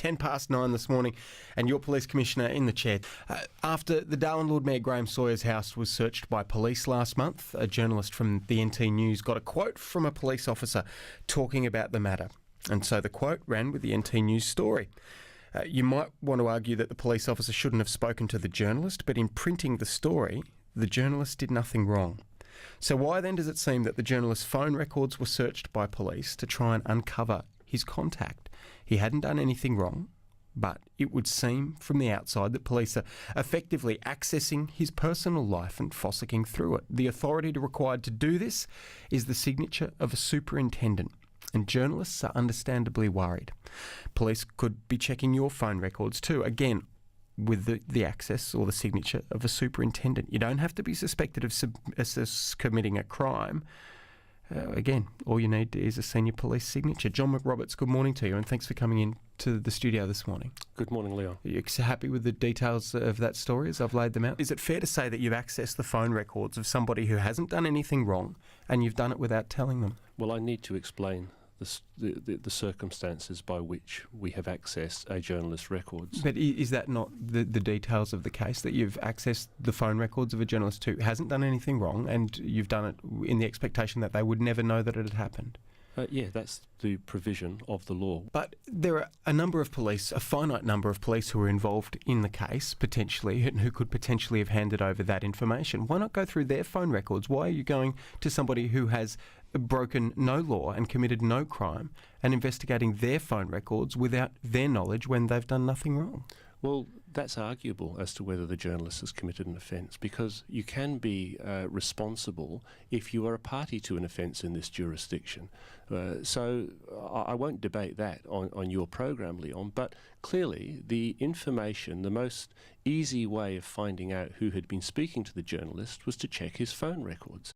9:10 this morning, and your police commissioner in the chair. After the Darwin Lord Mayor Graham Sawyer's house was searched by police last month, a journalist from the NT News got a quote from a police officer talking about the matter. And so the quote ran with the NT News story. You might want to argue that the police officer shouldn't have spoken to the journalist, but in printing the story, the journalist did nothing wrong. So why then does it seem that the journalist's phone records were searched by police to try and uncover his contact? He hadn't done anything wrong, but it would seem from the outside that police are effectively accessing his personal life and fossicking through it. The authority required to do this is the signature of a superintendent, and journalists are understandably worried. Police could be checking your phone records too, again, with the access or the signature of a superintendent. You don't have to be suspected of committing a crime. Again, all you need is a senior police signature. John McRoberts, good morning to you, and thanks for coming in to the studio this morning. Good morning, Leon. Are you happy with the details of that story as I've laid them out? Is it fair to say that you've accessed the phone records of somebody who hasn't done anything wrong, and you've done it without telling them? Well, I need to explain the circumstances by which we have accessed a journalist's records. But is that not the details of the case, that you've accessed the phone records of a journalist who hasn't done anything wrong, and you've done it in the expectation that they would never know that it had happened? Yeah, that's the provision of the law. But there are a number of police, a finite number of police who are involved in the case, potentially, and who could potentially have handed over that information. Why not go through their phone records? Why are you going to somebody who has broken no law and committed no crime and investigating their phone records without their knowledge when they've done nothing wrong? Well, that's arguable as to whether the journalist has committed an offence, because you can be responsible if you are a party to an offence in this jurisdiction. So I won't debate that on your program, Leon, but clearly the information, the most easy way of finding out who had been speaking to the journalist was to check his phone records.